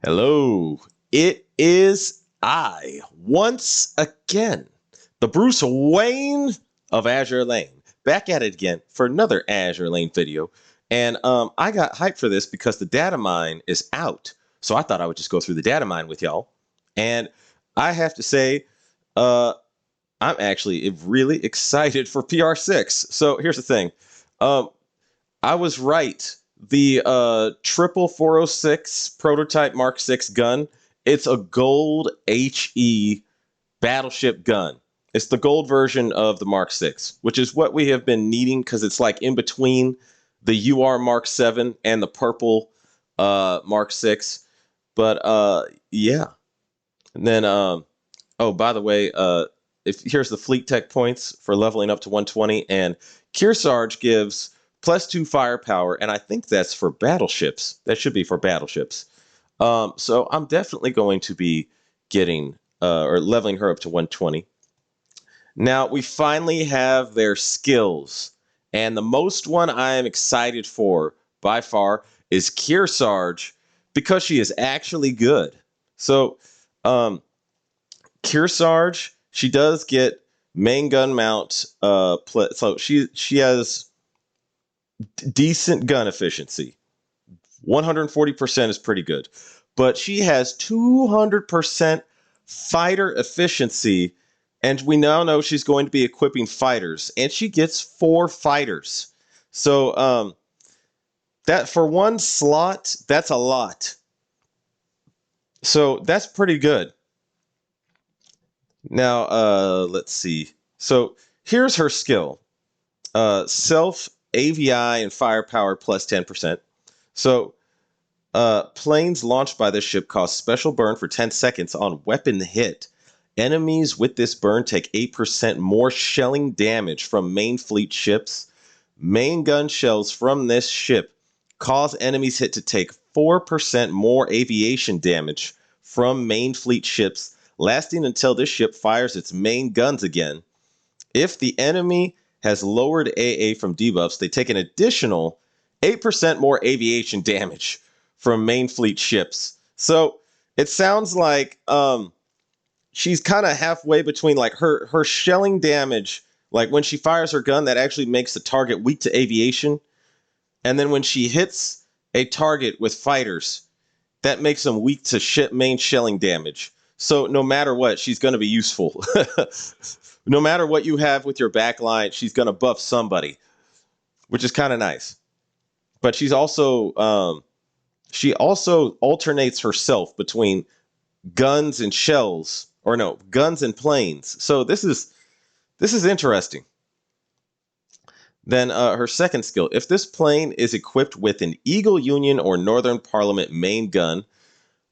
Hello, it is I, once again, the Bruce Wayne of Azure Lane, back at it again for another Azure Lane video. And I got hyped for this because the Datamine is out. So I thought I would just go through the Datamine with y'all. And I have to say, uh, I'm actually really excited for PR6. So here's the thing. Um, I was right. The triple 406 prototype Mark 6 gun, it's a gold HE battleship gun. It's the gold version of the Mark 6, which is what we have been needing because it's like in between the UR Mark 7 and the purple Mark 6. But yeah. And then oh, by the way, if here's the fleet tech points for leveling up to 120, and Kearsarge gives +2 firepower, and I think that's for battleships. That should be for battleships. So I'm definitely going to be getting or leveling her up to 120. Now we finally have their skills, and the most one I am excited for by far is Kearsarge because she is actually good. So Kearsarge, she does get main gun mount. So she has decent gun efficiency. 140% is pretty good. But she has 200% fighter efficiency. And we now know she's going to be equipping fighters. And she gets 4 fighters. So that for one slot, that's a lot. So that's pretty good. Now, let's see. So here's her skill. Self AVI and firepower plus 10%. So planes launched by this ship cause special burn for 10 seconds on weapon hit. Enemies with this burn take 8% more shelling damage from main fleet ships. Main gun shells from this ship cause enemies hit to take 4% more aviation damage from main fleet ships, lasting until this ship fires its main guns again. If the enemy has lowered AA from debuffs, they take an additional 8% more aviation damage from main fleet ships. So it sounds like she's kind of halfway between like her shelling damage, like when she fires her gun, that actually makes the target weak to aviation. And then when she hits a target with fighters, that makes them weak to main shelling damage. So no matter what, she's going to be useful. No matter what you have with your backline, she's going to buff somebody, which is kind of nice. But she also alternates herself between guns and shells, or no, guns and planes. So this is interesting. Then her second skill: if this plane is equipped with an Eagle Union or Northern Parliament main gun,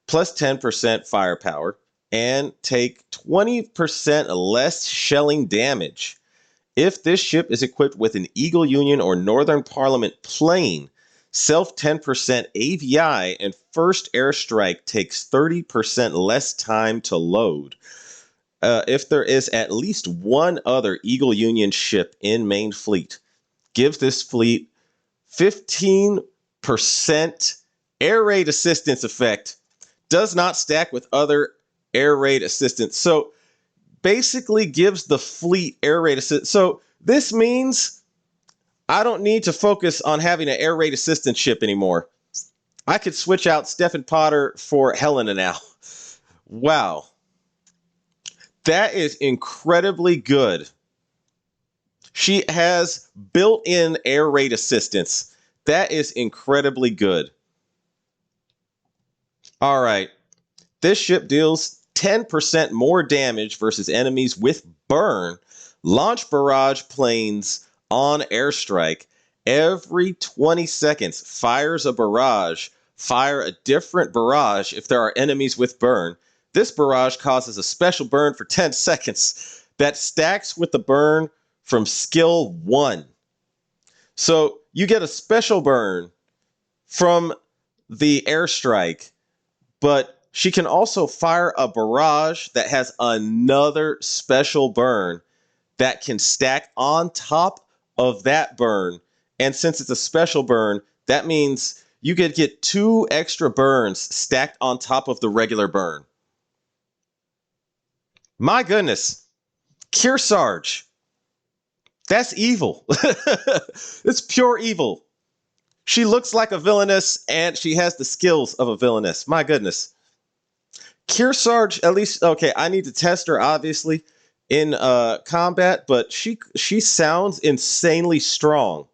plus 10% firepower, and take 20% less shelling damage. If this ship is equipped with an Eagle Union or Northern Parliament plane, self 10% AVI and first airstrike takes 30% less time to load. If there is at least one other Eagle Union ship in main fleet, gives this fleet 15% air raid assistance effect. Does not stack with other air raid assistance. So basically gives the fleet air raid assistance. So this means I don't need to focus on having an air raid assistance ship anymore. I could switch out Stephen Potter for Helena now. Wow. That is incredibly good. She has built-in air raid assistance. That is incredibly good. All right. This ship deals 10% more damage versus enemies with burn. Launch barrage planes on airstrike. Every 20 seconds, fires a barrage. Fire a different barrage if there are enemies with burn. This barrage causes a special burn for 10 seconds that stacks with the burn from skill 1. So you get a special burn from the airstrike, but she can also fire a barrage that has another special burn that can stack on top of that burn. And since it's a special burn, that means you could get 2 extra burns stacked on top of the regular burn. My goodness. Kearsarge. That's evil. It's pure evil. She looks like a villainess and she has the skills of a villainess. My goodness. Kearsarge, at least, okay, I need to test her, obviously, in combat, but she sounds insanely strong.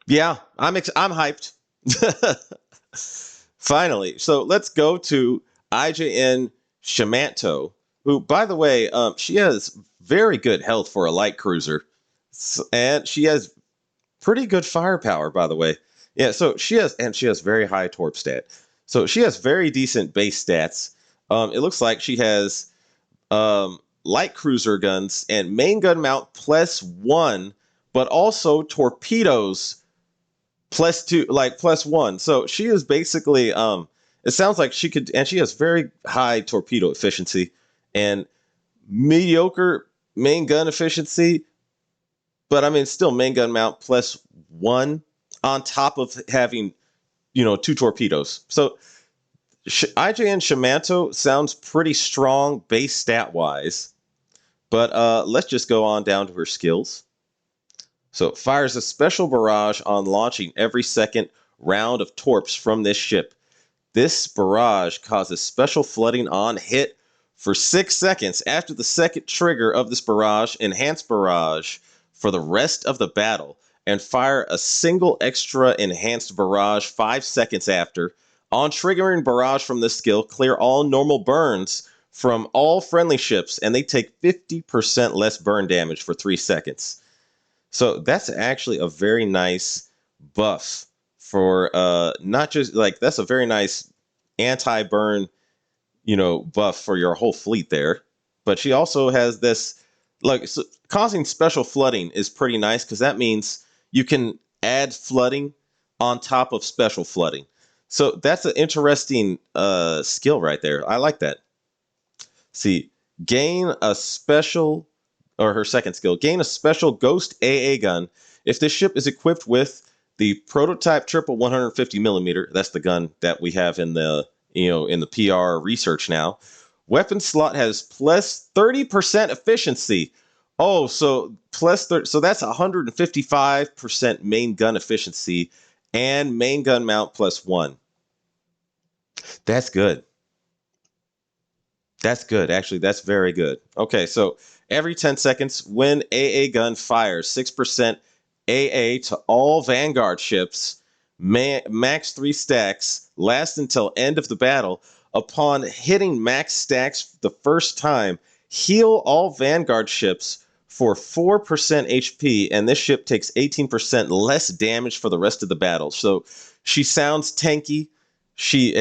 Yeah, I'm hyped. Finally. So let's go to IJN Shimanto, who, by the way, she has very good health for a light cruiser. And she has pretty good firepower, by the way. Yeah, so she has very high torp stat. So she has very decent base stats. It looks like she has light cruiser guns and main gun mount +1, but also torpedoes +2, like +1. So she is basically it sounds like she could, and she has very high torpedo efficiency and mediocre main gun efficiency, but I mean still main gun mount +1 on top of having 2 torpedoes. So IJN Shimanto sounds pretty strong base stat wise, but let's just go on down to her skills. So it fires a special barrage on launching every second round of torps from this ship. This barrage causes special flooding on hit for 6 seconds. After the second trigger of this barrage, enhance barrage for the rest of the battle, and fire a single extra enhanced barrage 5 seconds after. On triggering barrage from this skill, clear all normal burns from all friendly ships, and they take 50% less burn damage for 3 seconds. So that's actually a very nice buff for not just like that's a very nice anti-burn, buff for your whole fleet there. But she also has this so causing special flooding is pretty nice because that means you can add flooding on top of special flooding. So that's an interesting skill right there. I like that. See, gain a special, or her second skill, gain a special ghost AA gun if this ship is equipped with the prototype triple 150 millimeter. That's the gun that we have in the in the PR research now. Weapon slot has +30% efficiency. Oh, so +30, so that's 155% main gun efficiency and main gun mount +1. That's good. That's good. Actually, that's very good. Okay, so every 10 seconds, when AA gun fires 6% AA to all Vanguard ships, max 3 stacks, last until end of the battle. Upon hitting max stacks the first time, heal all Vanguard ships for 4% HP, and this ship takes 18% less damage for the rest of the battle. So she sounds tanky. She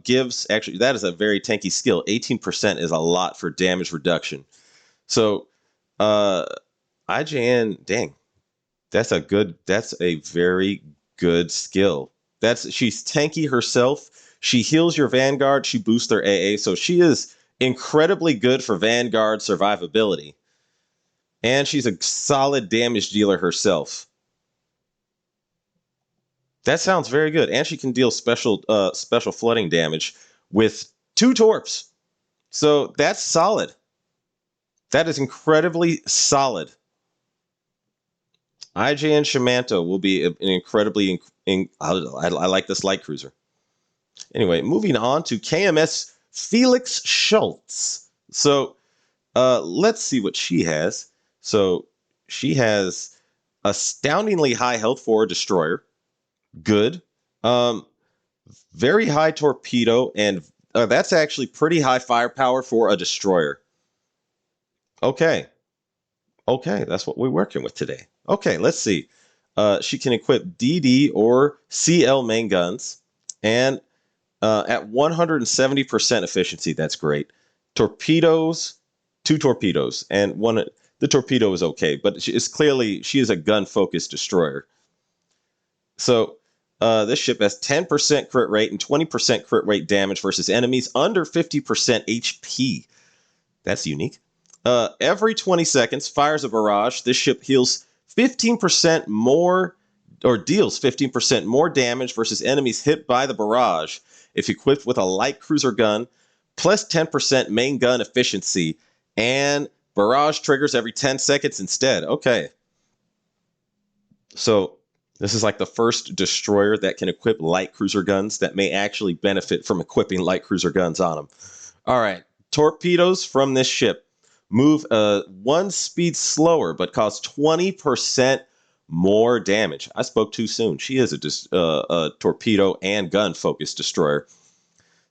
gives, actually, that is a very tanky skill. 18% is a lot for damage reduction. So IJN, dang, that's a very good skill. She's tanky herself. She heals your Vanguard. She boosts their AA. So she is incredibly good for Vanguard survivability. And she's a solid damage dealer herself. That sounds very good. And she can deal special flooding damage with 2 torps. So that's solid. That is incredibly solid. IJN Shimanto will be an incredibly I like this light cruiser. Anyway, moving on to KMS Felix Schultz. So let's see what she has. So she has astoundingly high health for a destroyer. Good. Very high torpedo, and that's actually pretty high firepower for a destroyer. Okay, that's what we're working with today. Okay, let's see. She can equip DD or CL main guns, and at 170% efficiency, that's great. Torpedoes, 2 torpedoes, and the torpedo is okay, but she is a gun-focused destroyer. So this ship has 10% crit rate and 20% crit rate damage versus enemies under 50% HP. That's unique. Every 20 seconds, fires a barrage. This ship heals 15% more or deals 15% more damage versus enemies hit by the barrage if equipped with a light cruiser gun, plus 10% main gun efficiency, and barrage triggers every 10 seconds instead. Okay. So this is like the first destroyer that can equip light cruiser guns that may actually benefit from equipping light cruiser guns on them. All right. Torpedoes from this ship move 1 speed slower, but cause 20% more damage. I spoke too soon. She is a torpedo and gun focused destroyer.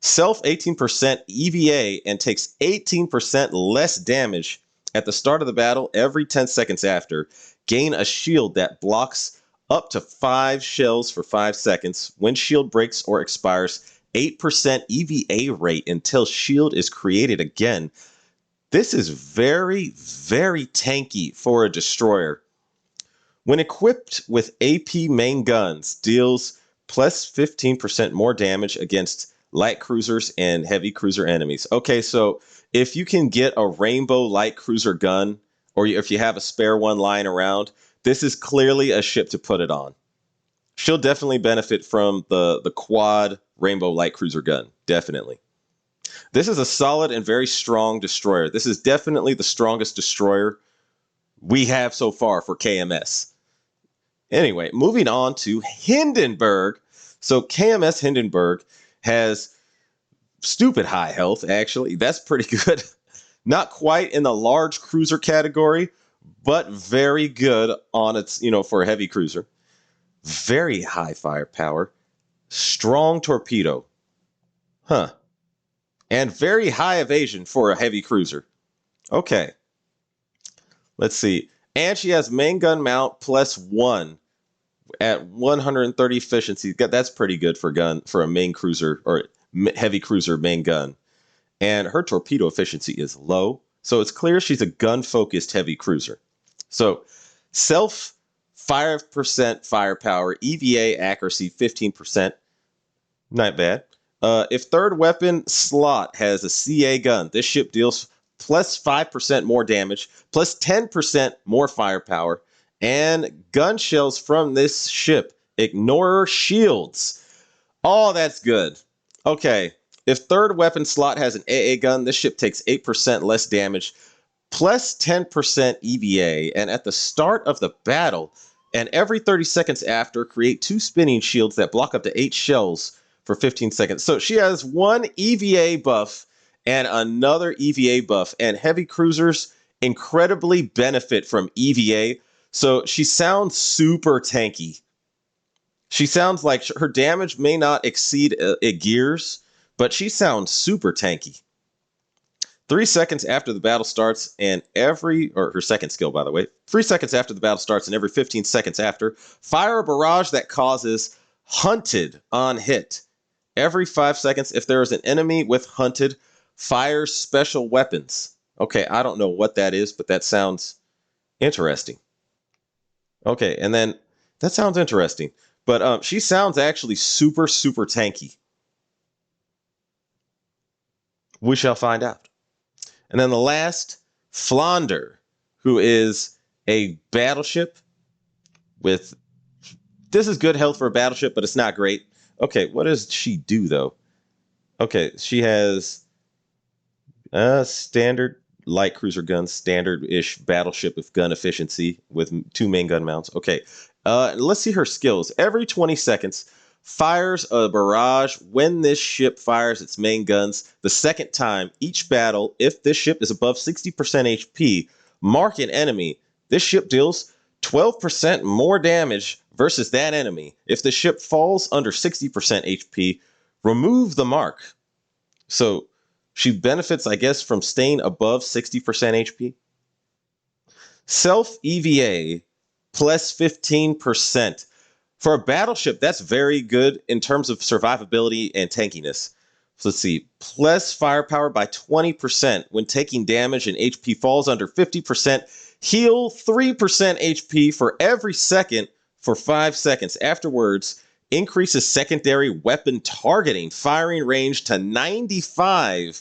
Self 18% EVA and takes 18% less damage at the start of the battle every 10 seconds after. Gain a shield that blocks up to 5 shells for 5 seconds. When shield breaks or expires, 8% EVA rate until shield is created again. This is very, very tanky for a destroyer. When equipped with AP main guns, deals plus 15% more damage against light cruisers and heavy cruiser enemies. Okay, so if you can get a rainbow light cruiser gun, or if you have a spare one lying around, this is clearly a ship to put it on. She'll definitely benefit from the quad rainbow light cruiser gun, definitely. This is a solid and very strong destroyer. This is definitely the strongest destroyer we have so far for KMS. Anyway, moving on to Hindenburg. So KMS Hindenburg has stupid high health, actually. That's pretty good. Not quite in the large cruiser category, but very good on its, for a heavy cruiser. Very high firepower. Strong torpedo. Huh. And very high evasion for a heavy cruiser. Okay. Let's see. And she has main gun mount plus 1 at 130 efficiency. That's pretty good for a main cruiser or heavy cruiser main gun. And her torpedo efficiency is low. So it's clear she's a gun-focused heavy cruiser. So self 5% firepower, EVA accuracy 15%. Not bad. If third weapon slot has a CA gun, this ship deals plus 5% more damage, plus 10% more firepower, and gun shells from this ship ignore shields. Oh, that's good. Okay, if third weapon slot has an AA gun, this ship takes 8% less damage, plus 10% EVA, and at the start of the battle, and every 30 seconds after, create 2 spinning shields that block up to 8 shells for 15 seconds. So she has 1 EVA buff and another EVA buff, and heavy cruisers incredibly benefit from EVA. So she sounds super tanky. She sounds like her damage may not exceed gears, but she sounds super tanky. 3 seconds after the battle starts, and her second skill, by the way, 3 seconds after the battle starts and every 15 seconds after, fire a barrage that causes hunted on hit. Every 5 seconds, if there is an enemy with hunted, fires special weapons. Okay, I don't know what that is, but that sounds interesting. Okay, and then that sounds interesting. But she sounds actually super, super tanky. We shall find out. And then the last, Flandre, who is a battleship with... This is good health for a battleship, but it's not great. Okay, what does she do, though? Okay, she has standard light cruiser guns, standard-ish battleship with gun efficiency with 2 main gun mounts. Okay, let's see her skills. Every 20 seconds, fires a barrage when this ship fires its main guns. The second time, each battle, if this ship is above 60% HP, mark an enemy. This ship deals 12% more damage versus that enemy. If the ship falls under 60% HP, remove the mark. So she benefits, I guess, from staying above 60% HP. Self EVA plus 15%. For a battleship, that's very good in terms of survivability and tankiness. So let's see. Plus firepower by 20% when taking damage and HP falls under 50%. Heal 3% HP for every second for 5 seconds. Afterwards, increases secondary weapon targeting, firing range to 95,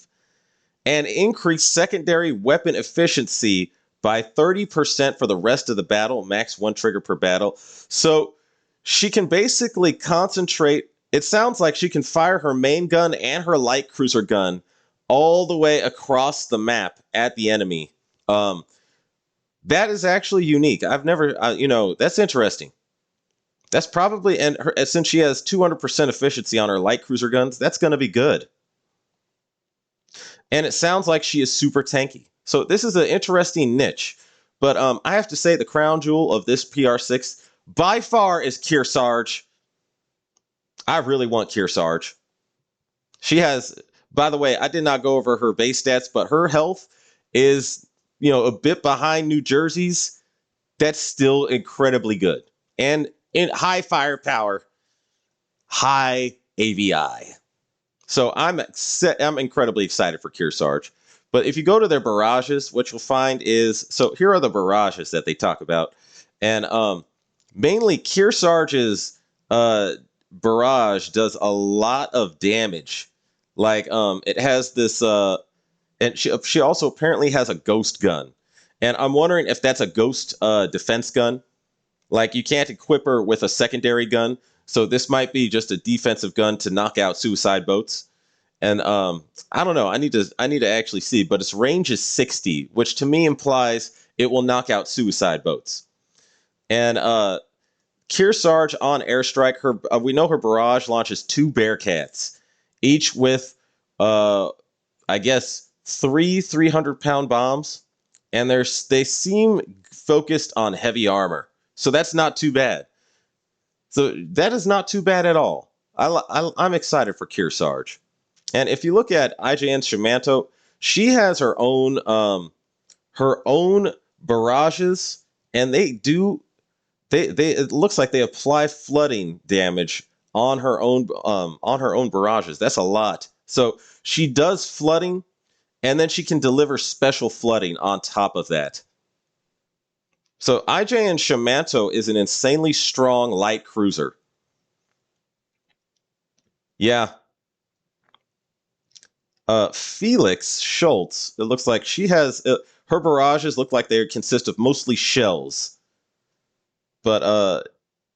and increase secondary weapon efficiency by 30% for the rest of the battle, max 1 trigger per battle. So she can basically concentrate. It sounds like she can fire her main gun and her light cruiser gun all the way across the map at the enemy. Um, that is actually unique. I've never, that's interesting. That's probably, and since she has 200% efficiency on her light cruiser guns, that's going to be good. And it sounds like she is super tanky. So this is an interesting niche. But I have to say the crown jewel of this PR6 by far is Kearsarge. I really want Kearsarge. She has, by the way, I did not go over her base stats, but her health is, a bit behind New Jersey's. That's still incredibly good. And in high firepower, high AVI. So I'm incredibly excited for Kearsarge. But if you go to their barrages, what you'll find is, so here are the barrages that they talk about. And mainly Kearsarge's barrage does a lot of damage. Like it has this, and she also apparently has a ghost gun. And I'm wondering if that's a ghost defense gun. Like you can't equip her with a secondary gun. So this might be just a defensive gun to knock out suicide boats. And I don't know. I need to actually see, but its range is 60, which to me implies it will knock out suicide boats. And Kearsarge on airstrike, we know her barrage launches 2 Bearcats, each with I guess 300-pound bombs, and they seem focused on heavy armor. So that's not too bad. So that is not too bad at all. I'm excited for Kearsarge. And if you look at IJN's Shimanto, she has her own barrages, and they it looks like they apply flooding damage on her own barrages. That's a lot. So she does flooding, and then she can deliver special flooding on top of that. So IJN Shimanto is an insanely strong light cruiser. Yeah. Felix Schultz, it looks like she has, her barrages look like they consist of mostly shells. But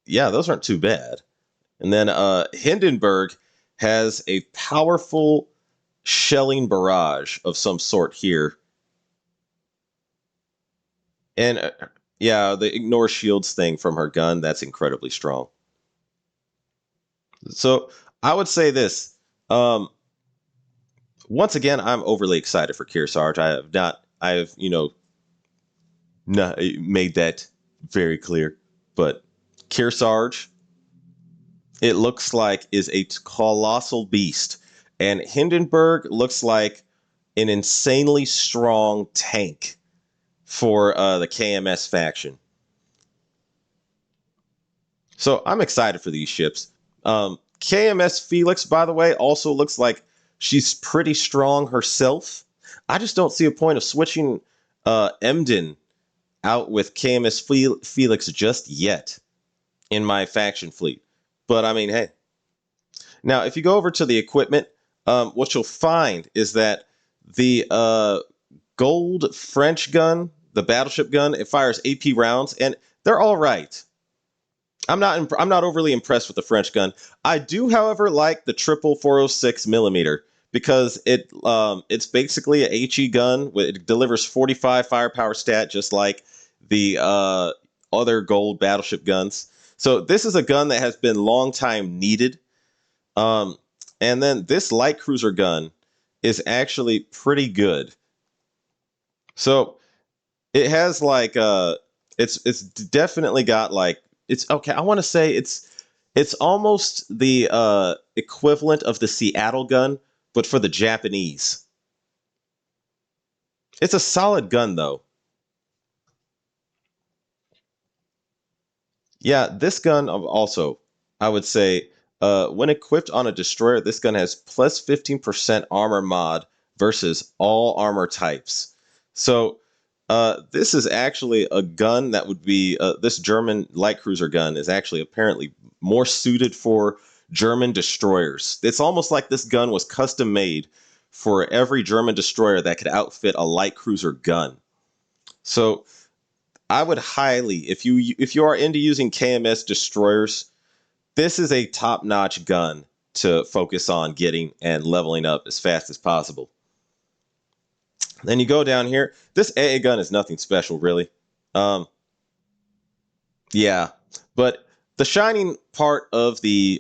yeah, those aren't too bad. And then Hindenburg has a powerful shelling barrage of some sort here. And yeah, the ignore shields thing from her gun, that's incredibly strong. So I would say this. Once again, I'm overly excited for Kearsarge. I have not made that very clear. But Kearsarge, it looks like, is a colossal beast. And Hindenburg looks like an insanely strong tank for the KMS faction. So I'm excited for these ships. KMS Felix, by the way, also looks like she's pretty strong herself. I just don't see a point of switching Emden out with KMS Felix just yet in my faction fleet. But I mean, hey. Now, if you go over to the equipment, what you'll find is that the gold French gun, the battleship gun, it fires AP rounds, and they're all right. I'm not overly impressed with the French gun. I do, however, like the triple 406 millimeter because it's basically a HE gun. It delivers 45 firepower stat, just like the other gold battleship guns. So this is a gun that has been long time needed. And then this light cruiser gun is actually pretty good. So it has like it's definitely got like, it's okay. I want to say it's almost the equivalent of the Seattle gun, but for the Japanese. It's a solid gun though. Yeah, this gun also, I would say, when equipped on a destroyer, this gun has plus 15% armor mod versus all armor types. So this is actually a gun that would be, this German light cruiser gun is actually apparently more suited for German destroyers. It's almost like this gun was custom made for every German destroyer that could outfit a light cruiser gun. So I would highly, if you are into using KMS destroyers, this is a top-notch gun to focus on getting and leveling up as fast as possible. Then you go down here. This AA gun is nothing special, really. Yeah, but the shining part of the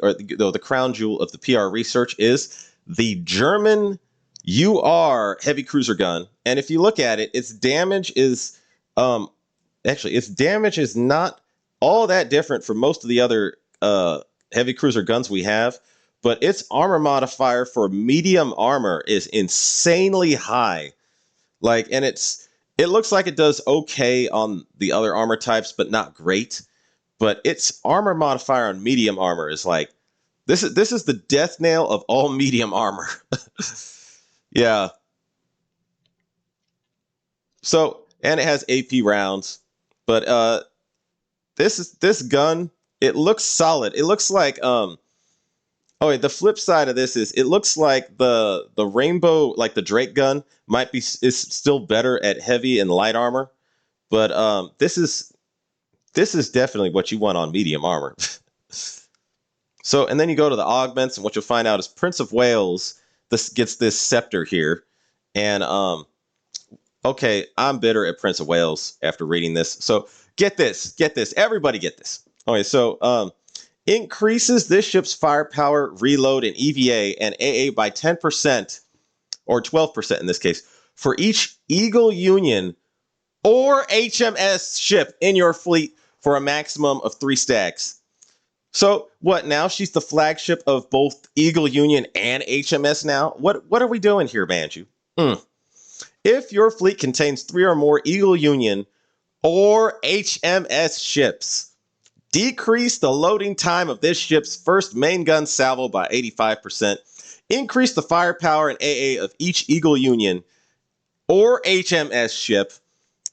crown jewel of the PR research is the German UR heavy cruiser gun. And if you look at it, its damage is not all that different from most of the other heavy cruiser guns we have, but its armor modifier for medium armor is insanely high. And it looks like it does okay on the other armor types, but not great. But its armor modifier on medium armor is like, this is the death nail of all medium armor. Yeah. So, and it has AP rounds, but this gun, it looks solid. It looks like the flip side of this is it looks like the rainbow, like the Drake gun, is still better at heavy and light armor, but this is definitely what you want on medium armor. So, and then you go to the augments, and what you'll find out is Prince of Wales gets this scepter here, and okay, I'm bitter at Prince of Wales after reading this. So get this, everybody get this. Okay, so increases this ship's firepower, reload, and EVA and AA by 10%, or 12% in this case, for each Eagle Union or HMS ship in your fleet for a maximum of 3 stacks. So what now? She's the flagship of both Eagle Union and HMS now? What are we doing here, Banju? If your fleet contains 3 or more Eagle Union or HMS ships, decrease the loading time of this ship's first main gun salvo by 85%. Increase the firepower and AA of each Eagle Union or HMS ship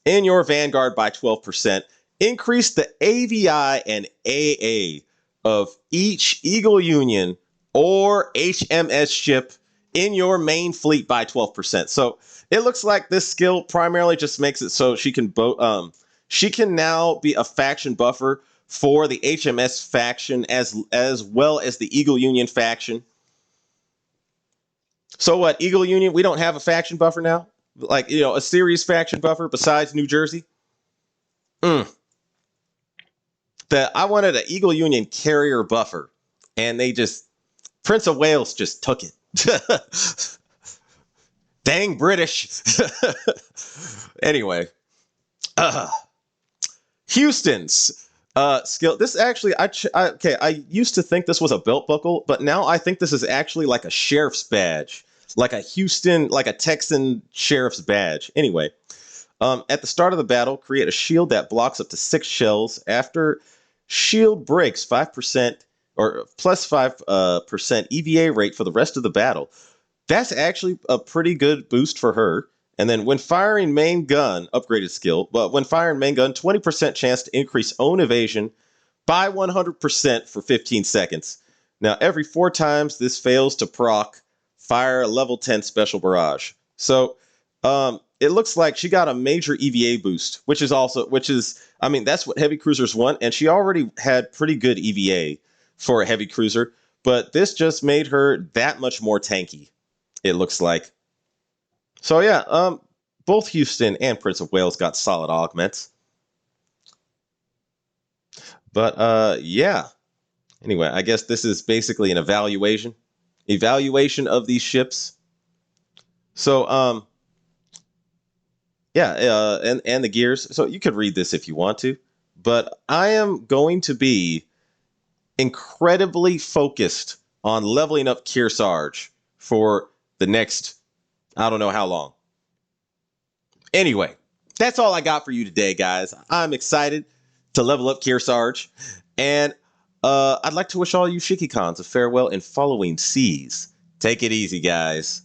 in your Vanguard by 12%. Increase the AVI and AA of each Eagle Union or HMS ship in your main fleet by 12%. So it looks like this skill primarily just makes it so she can now be a faction buffer for the HMS faction as well as the Eagle Union faction. So what, Eagle Union, we don't have a faction buffer now? Like, a series faction buffer besides New Jersey? I wanted an Eagle Union carrier buffer, and Prince of Wales just took it. Dang British. Anyway, Houston's skill. This actually, I used to think this was a belt buckle, but now I think this is actually like a sheriff's badge, like a Texan sheriff's badge. Anyway, at the start of the battle, create a shield that blocks up to 6 shells. After shield breaks, 5% or plus 5% EVA rate for the rest of the battle. That's actually a pretty good boost for her. And then when firing main gun, upgraded skill, but when firing main gun, 20% chance to increase own evasion by 100% for 15 seconds. Now, every 4 times this fails to proc, fire a level 10 special barrage. So it looks like she got a major EVA boost, which is that's what heavy cruisers want. And she already had pretty good EVA for a heavy cruiser, but this just made her that much more tanky, it looks like. So yeah, both Houston and Prince of Wales got solid augments. But yeah. Anyway, I guess this is basically an evaluation of these ships. So yeah, and the gears. So you could read this if you want to, but I am going to be incredibly focused on leveling up Kearsarge for the next, I don't know how long. Anyway, that's all I got for you today, guys. I'm excited to level up Kearsarge, and I'd like to wish all you Shikikons a farewell in following seas. Take it easy, guys.